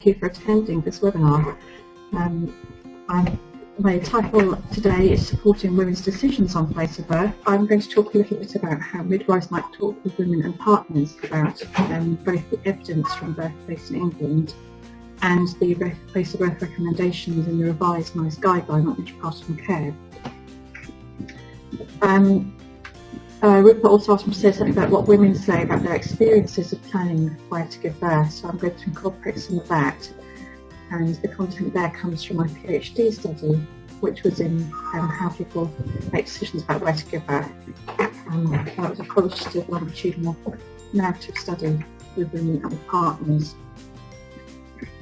thank you for attending this webinar. My title today is Supporting Women's Decisions on Place of Birth. I'm going to talk a little bit about how midwives might talk with women and partners about both the evidence from Birthplace in England and the Place of Birth recommendations in the revised NICE guideline on intrapartum care. Rupert also asked me to say something about what women say about their experiences of planning where to give birth, so I'm going to incorporate some of that. And the content there comes from my PhD study, which was in how people make decisions about where to give birth. That was a qualitative longitudinal narrative study with women and partners.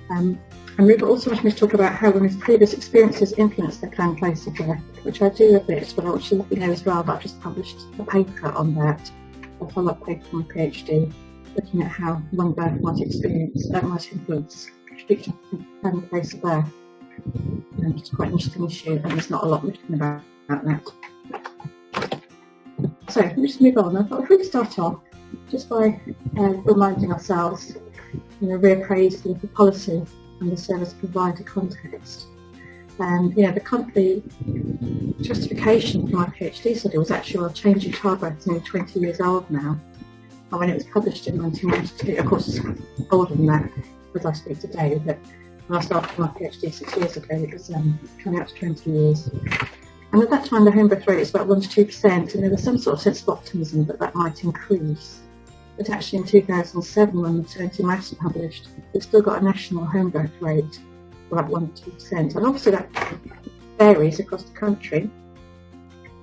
And Rupert also wanted me to talk about how women's previous experiences influence their planned place of birth, which I do a bit, but I want you to let you know as well that I've just published a paper on that, a follow-up paper from my PhD, looking at how one birth might influence future planned place of birth. And it's quite an interesting issue, and there's not a lot written about that. So let me just move on. I thought if we could start off just by reminding ourselves, reappraise the policy and the service provider context. And the justification for my PhD study was actually our changing childbirth is nearly 20 years old now. And when it was published in 1992, of course it's older than that as I speak today, but when I started my PhD 6 years ago, it was coming up to 20 years. And at that time the home birth rate was about 1 to 2%, and there was some sort of sense of optimism that might increase. But actually in 2007, when Maternity Matters published, we've still got a national home birth rate of about 1 to 2%. And obviously that varies across the country.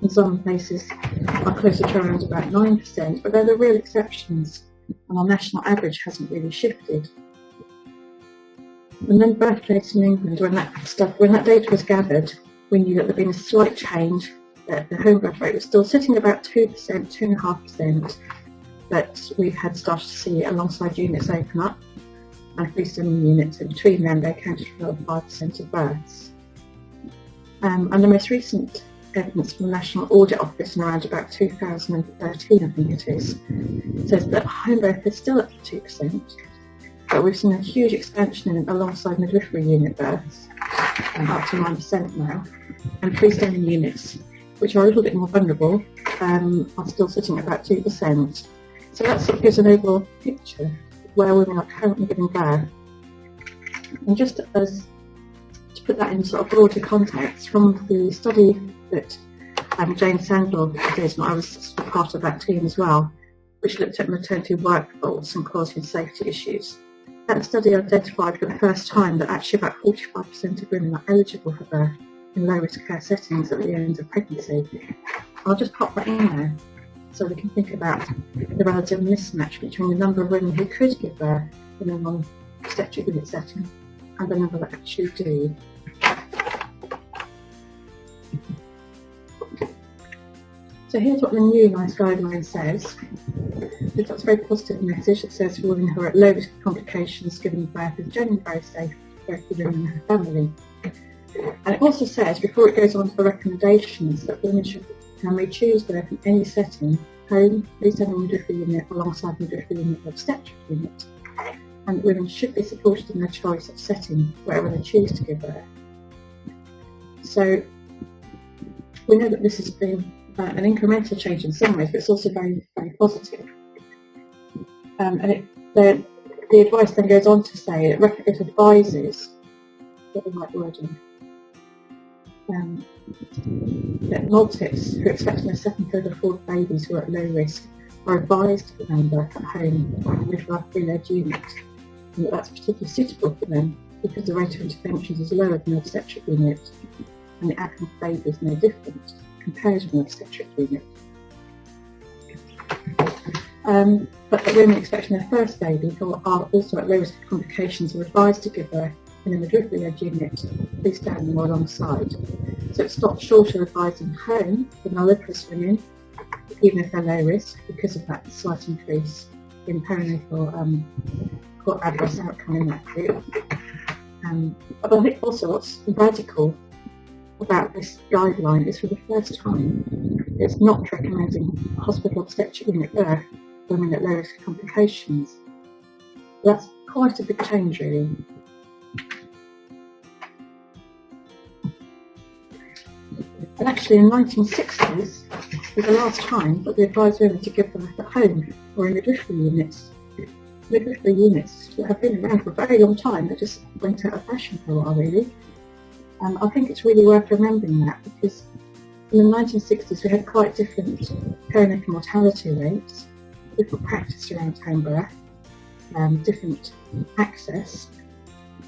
In some places are closer to around about 9%, but they're the real exceptions, and our national average hasn't really shifted. And then Birthplace in England, when that data was gathered, we knew that there'd been a slight change, that the home birth rate was still sitting about 2%, 2.5%, but we had started to see alongside units open up and freestanding units, and between them they accounted for 5% of births. And the most recent evidence from the National Audit Office in around about 2013, I think it is, says that home birth is still up to 2%, but we've seen a huge expansion alongside midwifery unit births, up to 9% now, and freestanding units, which are a little bit more vulnerable, are still sitting at about 2%. So that sort of gives an overall picture of where women are currently giving birth. And just to put that in sort of broader context, from the study that Jane Sandel did, and I was part of that team as well, which looked at maternity workforce and quality and safety issues. That study identified for the first time that actually about 45% of women are eligible for birth in low-risk care settings at the end of pregnancy. I'll just pop that in there so we can think about the relative mismatch between the number of women who could give birth in a non-obstetric unit setting and the number that actually do. So here's what the new NICE guideline says. It's got a very positive message. It says for women who are at low risk of complications, giving birth is generally very safe for both the women and her family. And it also says, before it goes on to the recommendations, that women can choose birth in any setting, home, freestanding midwifery unit, alongside midwifery unit or obstetric unit. And women should be supported in their choice of setting wherever they choose to give birth. So we know that this has been an incremental change in some ways, but it's also very, very positive. And the advice then goes on to say it advises, get the right wording, that multips who are expecting their second, third or fourth babies who are at low risk are advised to plan birth at home in a midwifery-led unit, and that's particularly suitable for them because the rate of interventions is lower than the obstetric unit, and the outcome for baby is no different compared with an obstetric unit. But the women expecting their first baby who are also at low risk of complications are advised to give birth in a midwifery-led unit, freestanding or alongside. So it stops short of advising home for nulliparous women, even if they're low risk, because of that slight increase in perinatal adverse outcome in that group. But I think also what's radical about this guideline is for the first time it's not recommending hospital obstetric unit birth for women at low risk complications. That's quite a big change really. actually in the 1960s was the last time that we advised women to give birth at home or in midwifery units. Midwifery units that have been around for a very long time, they just went out of fashion for a while really. I think it's really worth remembering that, because in the 1960s we had quite different perinatal mortality rates, different practice around home birth, different access,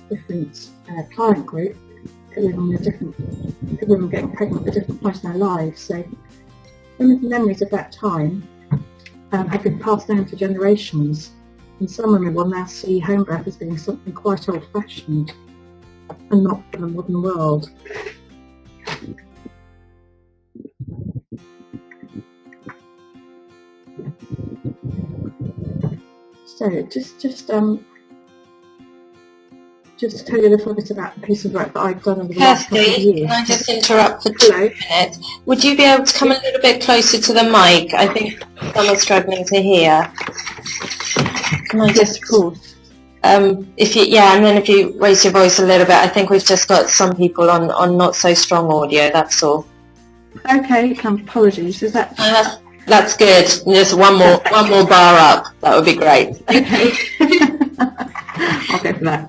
different client group, women getting pregnant at different points in their lives. So some of the memories of that time have been passed down to generations, and some women will now see home birth as being something quite old-fashioned and not for the modern world. So just to tell you a little bit about the piece of work that I've done over the last couple of years. Can I just interrupt for 2 minutes? Would you be able to come a little bit closer to the mic? I think some are struggling to hear. Can I just, of course. If you raise your voice a little bit, I think we've just got some people on not so strong audio, that's all. Okay, apologies. Is that? That's good. Just one more bar up. That would be great. Okay. I'll go for that.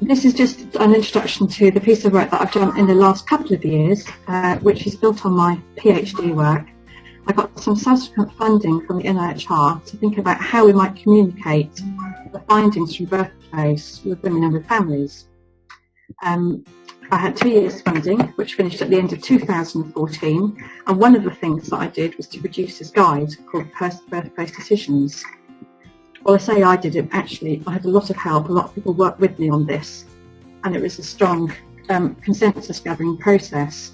This is just an introduction to the piece of work that I've done in the last couple of years, which is built on my PhD work. I got some subsequent funding from the NHS to think about how we might communicate the findings from Birthplace with women and with families. I had 2 years funding, which finished at the end of 2014, and one of the things that I did was to produce this guide called Birthplace Decisions. Well, I say I did it, actually I had a lot of help, a lot of people worked with me on this, and it was a strong consensus gathering process.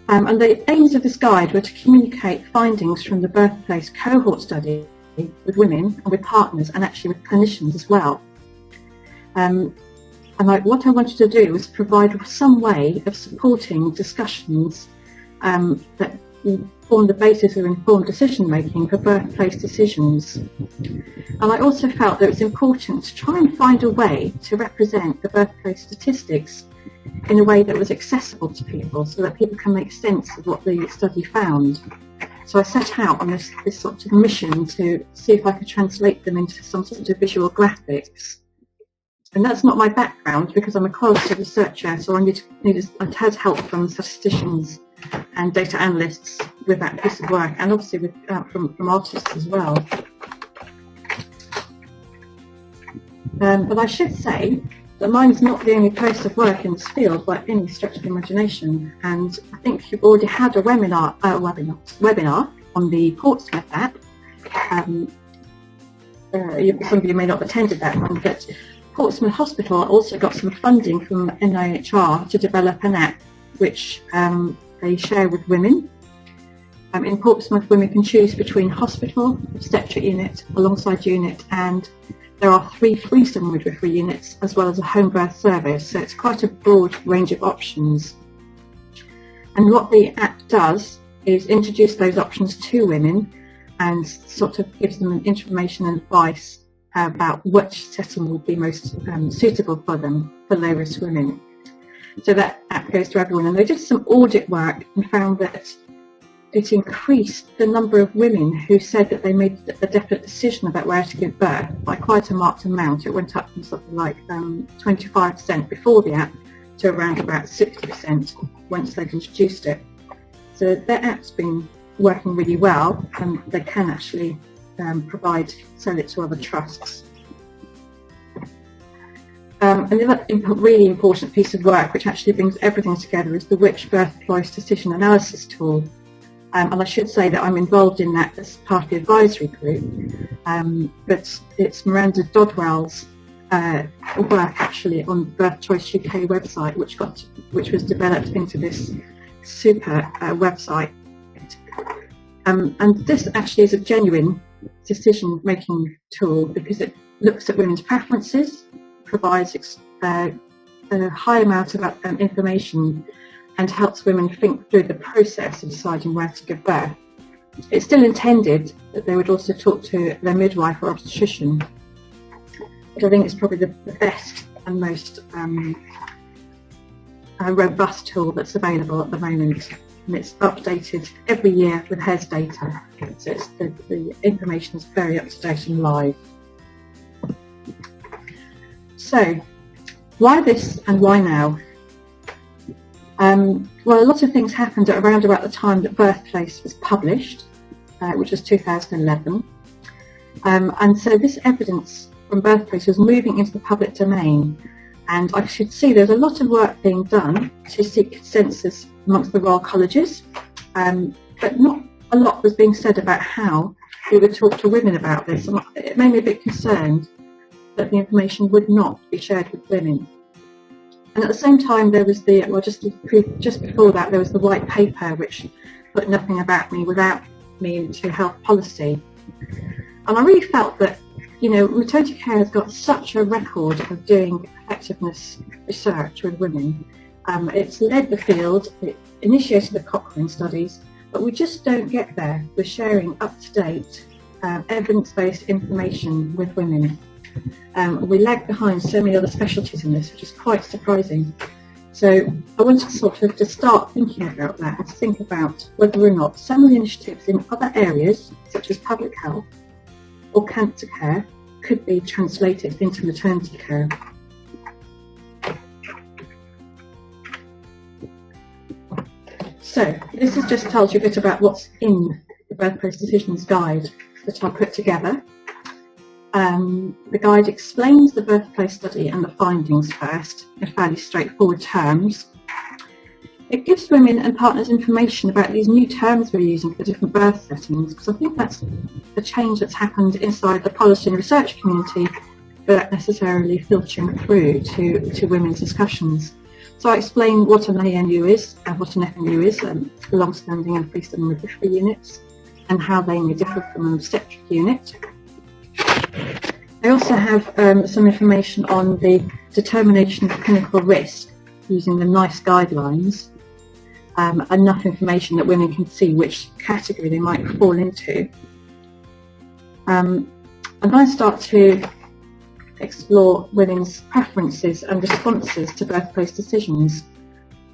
And the aims of this guide were to communicate findings from the Birthplace cohort study with women and with partners, and actually with clinicians as well. What I wanted to do was provide some way of supporting discussions that form the basis of informed decision making for birthplace decisions. And I also felt that it was important to try and find a way to represent the birthplace statistics in a way that was accessible to people, so that people can make sense of what the study found. So I set out on this sort of mission to see if I could translate them into some sort of visual graphics. And that's not my background, because I'm a qualitative researcher, so I'd had help from statisticians and data analysts with that piece of work, and obviously with, from artists as well. But I should say that mine's not the only place of work in this field by any stretch of the imagination, and I think you've already had a webinar on the Portsmouth app. Some of you may not have attended that one, but Portsmouth Hospital also got some funding from NIHR to develop an app which they share with women. In Portsmouth, women can choose between hospital, obstetric unit, alongside unit, and there are 3 freestanding midwifery units as well as a home birth service, so it's quite a broad range of options. And what the app does is introduce those options to women and sort of gives them information and advice about which setting would be most suitable for them, for low-risk women. So that app goes to everyone, and they did some audit work and found that it increased the number of women who said that they made a definite decision about where to give birth by quite a marked amount. It went up from something like 25% before the app to around about 60% once they've introduced it. So their app's been working really well, and they can actually sell it to other trusts. Another really important piece of work which actually brings everything together is the Which Birthplace Decision Analysis tool. And I should say that I'm involved in that as part of the advisory group, but it's Miranda Dodwell's work actually on the Birth Choice UK website, which was developed into this super website. And this actually is a genuine decision-making tool because it looks at women's preferences, provides a high amount of information, and helps women think through the process of deciding where to give birth. It's still intended that they would also talk to their midwife or obstetrician, but I think it's probably the best and most robust tool that's available at the moment, and it's updated every year with HERS data, so the information is very up to date and live. So why this and why now? Well, a lot of things happened around about the time that Birthplace was published, which was 2011, and so this evidence from Birthplace was moving into the public domain, and I should see there's a lot of work being done to seek consensus amongst the Royal Colleges, but not a lot was being said about how we would talk to women about this, and it made me a bit concerned that the information would not be shared with women. And at the same time, there was just before that, there was the white paper which put nothing about me without me into health policy. And I really felt that, you know, maternity care has got such a record of doing effectiveness research with women. It's led the field, it initiated the Cochrane studies, but we just don't get there with sharing up-to-date evidence-based information with women. We lag behind so many other specialties in this, which is quite surprising. So I wanted to start thinking about that and to think about whether or not some of the initiatives in other areas, such as public health or cancer care, could be translated into maternity care. So this has just told you a bit about what's in the Birthplace Decisions Guide that I put together. The guide explains the Birthplace study and the findings first in fairly straightforward terms. It gives women and partners information about these new terms we're using for different birth settings, because I think that's the change that's happened inside the policy and research community without necessarily filtering through to women's discussions. So I explain what an ANU is and what an FNU is, long-standing and freestanding midwifery units, and how they may differ from an obstetric unit. I also have some information on the determination of clinical risk using the NICE guidelines, enough information that women can see which category they might fall into. And I start to explore women's preferences and responses to birthplace decisions.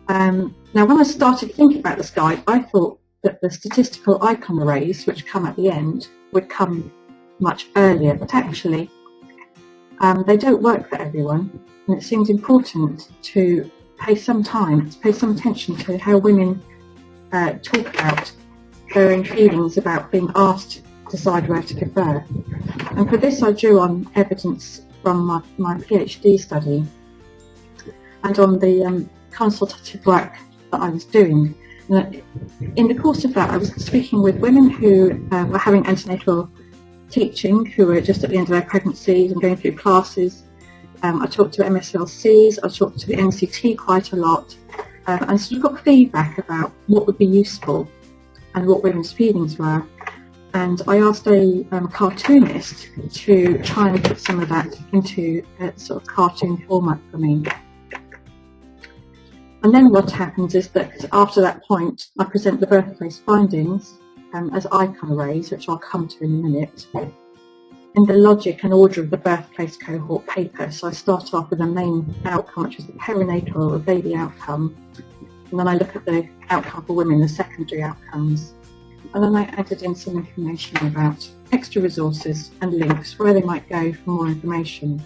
Now, when I started thinking about this guide, I thought that the statistical icon arrays, which come at the end, would come much earlier, but actually they don't work for everyone, and it seems important to pay some attention to how women talk about their own feelings about being asked to decide where to give birth. And for this I drew on evidence from my PhD study and on the consultative work that I was doing. In the course of that, I was speaking with women who were having antenatal teaching, who were just at the end of their pregnancies and going through classes. I talked to MSLCs, I talked to the NCT quite a lot, and sort of got feedback about what would be useful and what women's feelings were. And I asked a cartoonist to try and put some of that into a sort of cartoon format for me. And then what happens is that after that point, I present the birthplace findings as icon arrays, which I'll come to in a minute, in the logic and order of the birthplace cohort paper. So I start off with the main outcome, which is the perinatal or baby outcome, and then I look at the outcome for women, the secondary outcomes, and then I added in some information about extra resources and links where they might go for more information.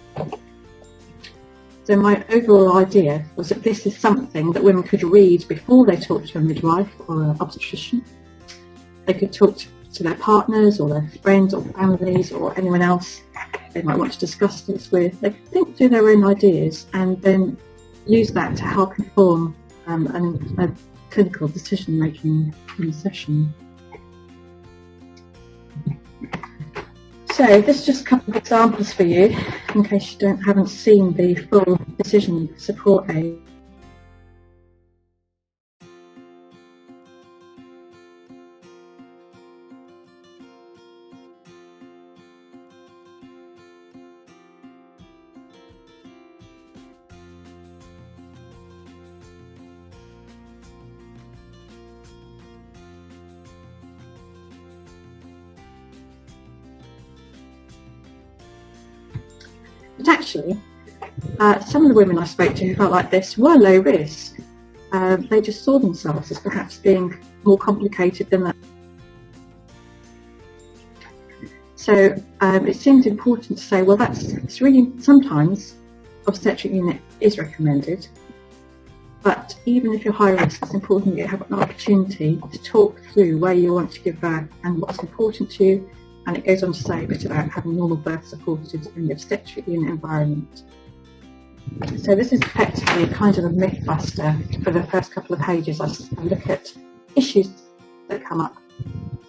So my overall idea was that this is something that women could read before they talk to a midwife or an obstetrician. They could talk to their partners or their friends or families or anyone else they might want to discuss this with. They could think through their own ideas and then use that to help inform a clinical decision-making in a session. So this is just a couple of examples for you, in case you haven't seen the full decision support aid. But actually, some of the women I spoke to who felt like this were low risk. They just saw themselves as perhaps being more complicated than that. So it seems important to say, well, it's really, sometimes obstetric unit is recommended, but even if you're high risk, it's important that you have an opportunity to talk through where you want to give birth and what's important to you. And it goes on to say a bit about having normal birth supported in the obstetric unit environment. So this is effectively kind of a myth buster for the first couple of pages. I look at issues that come up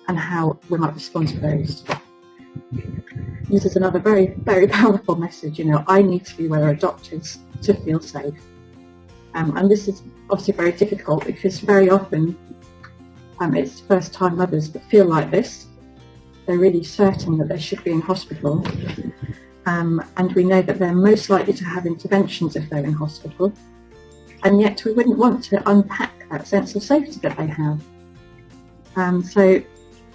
and how we might respond to those. This is another very, very powerful message. I need to be where there are doctors to feel safe. And this is obviously very difficult because very often it's first-time mothers that feel like this. They're really certain that they should be in hospital. And we know that they're most likely to have interventions if they're in hospital. And yet we wouldn't want to unpack that sense of safety that they have. So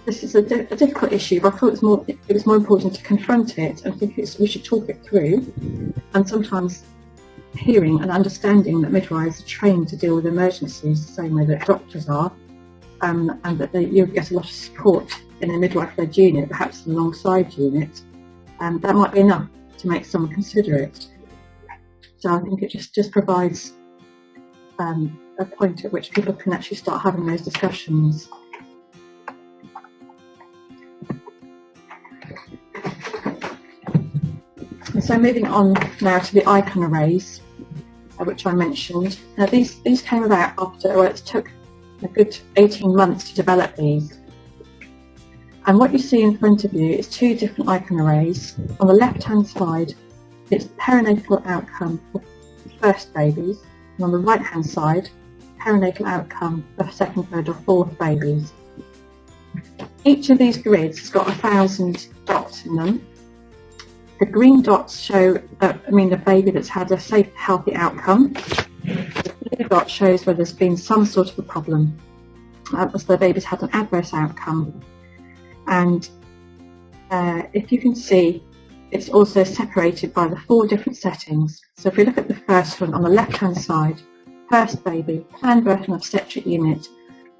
this is a difficult issue, but I thought it was more important to confront it and think we should talk it through. And sometimes hearing and understanding that midwives are trained to deal with emergencies the same way that doctors are, and that you'll get a lot of support in a midwife-led unit, perhaps an alongside unit, that might be enough to make someone consider it. So I think it just provides a point at which people can actually start having those discussions. So moving on now to the icon arrays, which I mentioned. Now these came about after, well, it took a good 18 months to develop these. And what you see in front of you is two different icon arrays. On the left-hand side, it's perinatal outcome for first babies, and on the right-hand side, perinatal outcome for second, third, or fourth babies. Each of these grids has got 1,000 dots in them. The green dots show, the baby that's had a safe, healthy outcome. The blue dot shows where there's been some sort of a problem, so the baby's had an adverse outcome. And if you can see, it's also separated by the 4 different settings. So if we look at the first one on the left-hand side, first baby, planned birth and obstetric unit,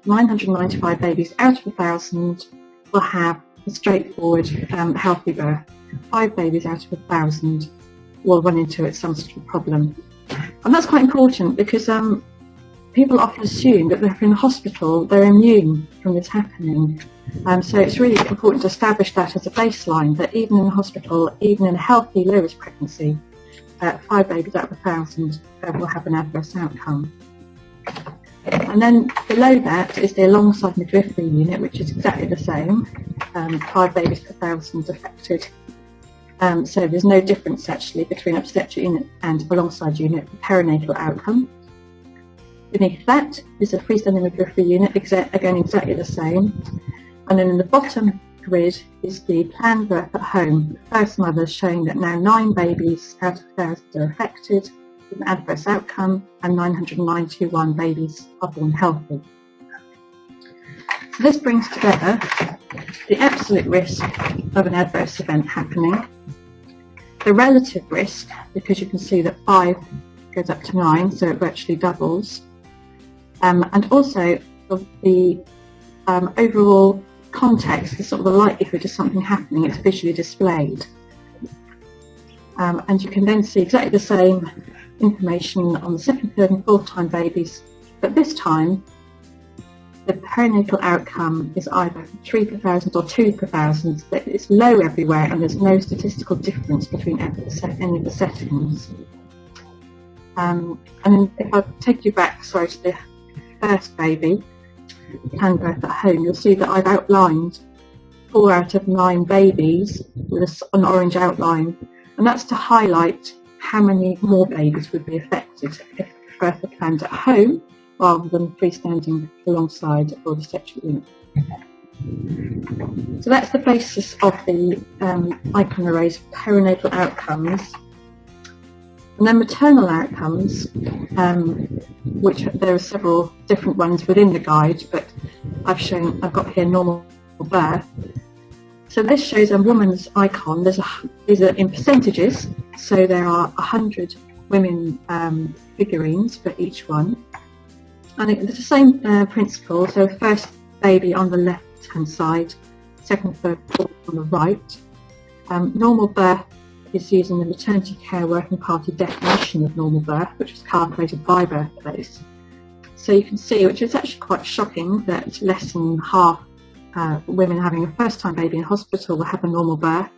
995 babies out of 1,000 will have a straightforward, healthy birth. 5 babies out of 1,000 will run into some sort of problem. And that's quite important because people often assume that they're in hospital, they're immune from this happening. So it's really important to establish that as a baseline, that even in hospital, even in a healthy low-risk pregnancy, 5 babies out of 1,000 will have an adverse outcome. And then below that is the alongside midwifery unit, which is exactly the same, 5 babies per 1,000 affected. So there's no difference actually between obstetric unit and alongside unit for perinatal outcome. Beneath that is a freestanding midwifery unit, again exactly the same. And then in the bottom grid is the planned birth at home, first mothers, showing that now 9 babies out of 1,000 are affected with an adverse outcome and 991 babies are born healthy. So this brings together the absolute risk of an adverse event happening, the relative risk, because you can see that 5 goes up to 9, so it virtually doubles, and also the overall context, the sort of the likelihood of something happening, it's visually displayed. And you can then see exactly the same information on the second, third and fourth time babies, but this time the perinatal outcome is either 3 per 1,000 or 2 per 1,000. It's low everywhere and there's no statistical difference between any of the settings. And if I take you back, to the first baby, planned birth at home, you'll see that I've outlined 4 out of 9 babies with an orange outline, and that's to highlight how many more babies would be affected if birth were planned at home rather than freestanding alongside or the obstetric unit. So that's the basis of the icon arrays for perinatal outcomes. And then maternal outcomes, which there are several different ones within the guide, but I've got here normal birth. So this shows a woman's icon. These are in percentages, so there are 100 women figurines for each one. And it's the same principle. So first baby on the left-hand side, second, third, fourth on the right. Normal birth is using the maternity care working party definition of normal birth, which was calculated by Birthplace. So you can see, which is actually quite shocking, that less than half women having a first-time baby in hospital will have a normal birth.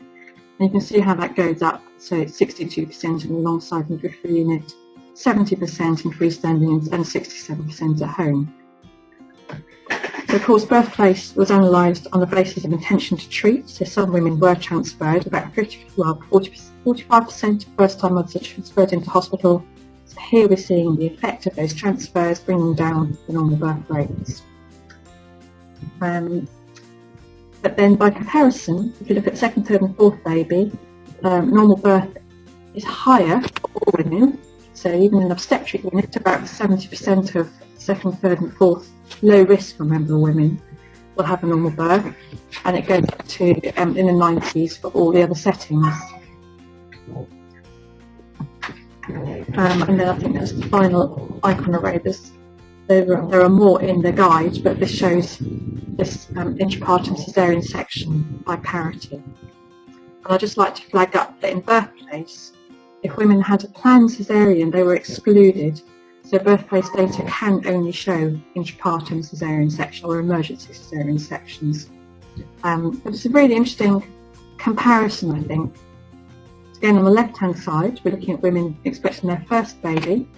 And you can see how that goes up. So it's 62% in the alongside midwifery unit, 70% in freestanding, and 67% at home. So of course, Birthplace was analysed on the basis of intention to treat. So some women were transferred, about 45% of first-time mothers are transferred into hospital. So here we're seeing the effect of those transfers, bringing down the normal birth rates. But then by comparison, if you look at second, third and fourth baby, normal birth is higher for all women. So even in obstetric unit, about 70% of second, third and fourth low risk member women will have a normal birth, and it goes up to in the 90s for all the other settings. And then I think that's the final icon array. There are more in the guide, but this shows this intrapartum caesarean section by parity. And I'd just like to flag up that in Birthplace, if women had a planned caesarean, they were excluded. So Birthplace data can only show intrapartum caesarean section or emergency caesarean sections. But it's a really interesting comparison, I think. Again, on the left-hand side, we're looking at women expecting their first baby.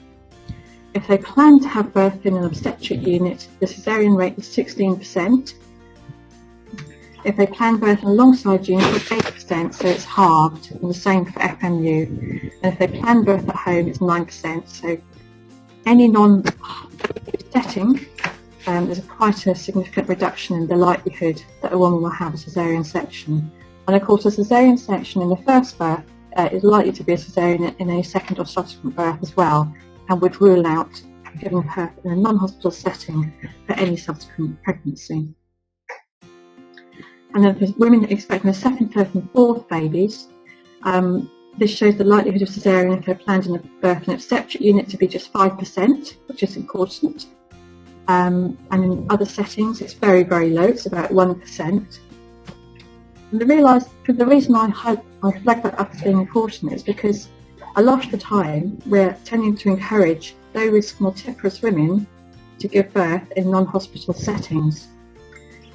If they plan to have birth in an obstetric unit, the caesarean rate is 16%. If they plan birth in a alongside unit, it's 8%, so it's halved, and the same for FMU. And if they plan birth at home, it's 9%. So any non-setting, there's quite a significant reduction in the likelihood that a woman will have a caesarean section. And of course, a caesarean section in the first birth is likely to be a caesarean in a second or subsequent birth as well, and would rule out giving birth in a non-hospital setting for any subsequent pregnancy. And then for women expecting a second, third and fourth babies, this shows the likelihood of caesarean if they're planned in a birth in an obstetric unit to be just 5%, which is important. And in other settings, it's very, very low. It's about 1%. And the reason I flag that up as being important is because a lot of the time we're tending to encourage low-risk multiparous women to give birth in non-hospital settings.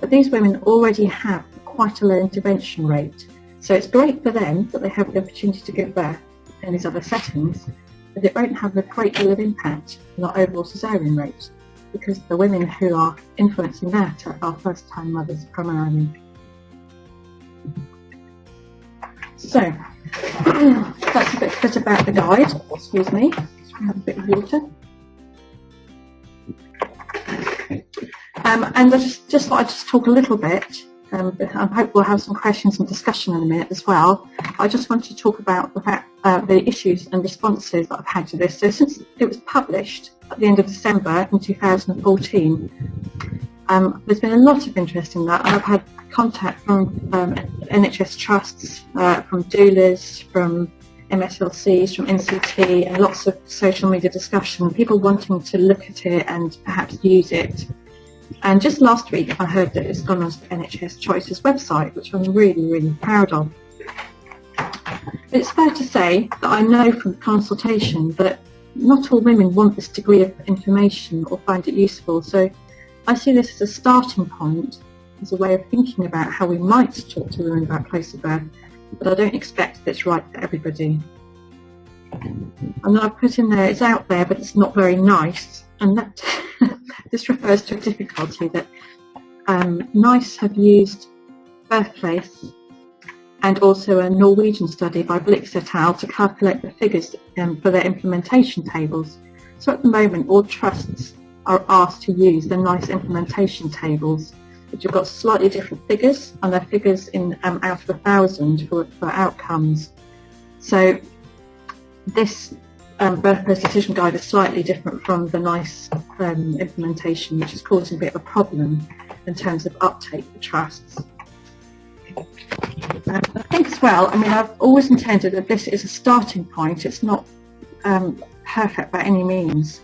But these women already have quite a low intervention rate. So it's great for them that they have the opportunity to give birth in these other settings, but it won't have a great deal of impact on our overall caesarean rate, because the women who are influencing that are first-time mothers primarily. So, that's a bit about the guide. Excuse me, have a bit of water. And I just thought I'd just talk a little bit, I hope we'll have some questions and discussion in a minute as well. I just wanted to talk about the fact, the issues and responses that I've had to this. So since it was published at the end of December in 2014, there's been a lot of interest in that, and I've had contact from NHS trusts, from doulas, from MSLCs, from NCT, and lots of social media discussion, people wanting to look at it and perhaps use it. And just last week I heard that it's gone on the NHS Choices website, which I'm really, really proud of. But it's fair to say that I know from consultation that not all women want this degree of information or find it useful. So I see this as a starting point, as a way of thinking about how we might talk to women about place of birth, but I don't expect that it's right for everybody. And I've put in there, it's out there, but it's not very nice. And that this refers to a difficulty that NICE have used Birthplace and also a Norwegian study by Blix et al. To calculate the figures for their implementation tables. So at the moment, all trusts are asked to use the NICE implementation tables, which have got slightly different figures, and they're figures in out of 1,000 for outcomes. So this Birthplace decision guide is slightly different from the NICE implementation, which is causing a bit of a problem in terms of uptake for trusts. I think as well, I mean, I've always intended that this is a starting point. It's not perfect by any means.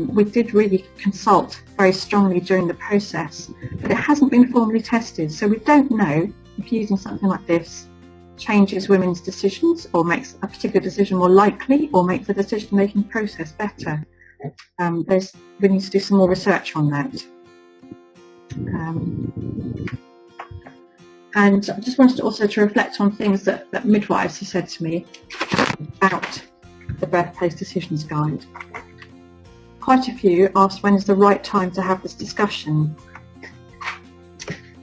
We did really consult very strongly during the process, but it hasn't been formally tested, so we don't know if using something like this changes women's decisions or makes a particular decision more likely or makes the decision-making process better. We need to do some more research on that. And I just wanted also to reflect on things that midwives have said to me about the Birthplace Decisions Guide. Quite a few asked when is the right time to have this discussion.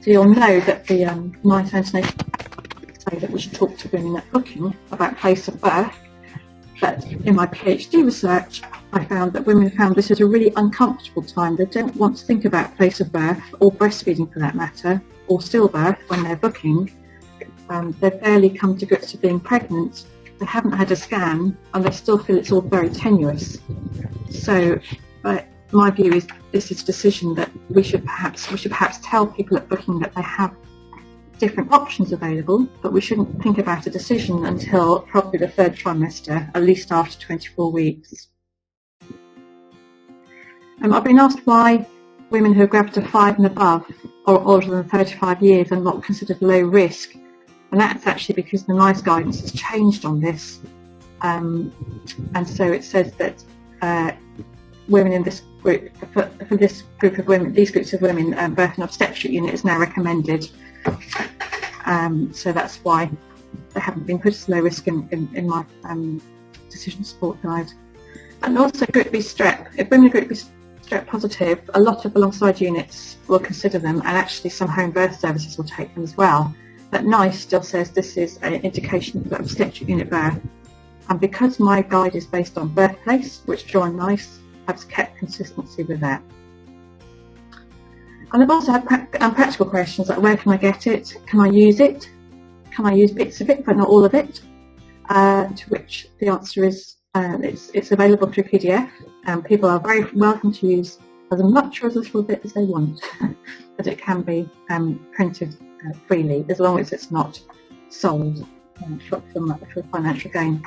So you'll know that the Ninth International say that we should talk to women at booking about place of birth, but in my PhD research I found that women found this is a really uncomfortable time. They don't want to think about place of birth, or breastfeeding for that matter, or stillbirth when they're booking. They've barely come to grips with being pregnant, they haven't had a scan, and they still feel it's all very tenuous. So my view is this is a decision that we should perhaps tell people at booking that they have different options available, but we shouldn't think about a decision until probably the third trimester, at least after 24 weeks. I've been asked why women who are gravid to 5 and above or older than 35 years are not considered low risk, and that's actually because the NICE guidance has changed on this, and so it says that women in this group, for this group of women, these groups of women, birth and obstetric unit is now recommended. So that's why they haven't been put as low risk in my decision support guide. And also group B strep. If women are group B strep positive, a lot of alongside units will consider them, and actually some home birth services will take them as well. But NICE still says this is an indication of obstetric unit birth. And because my guide is based on Birthplace, which joined NICE, I've kept consistency with that. And I've also had practical questions like, where can I get it? Can I use it? Can I use bits of it but not all of it? To which the answer is it's available through PDF, and people are very welcome to use as much or as little bit as they want, but it can be printed freely as long as it's not sold for financial gain.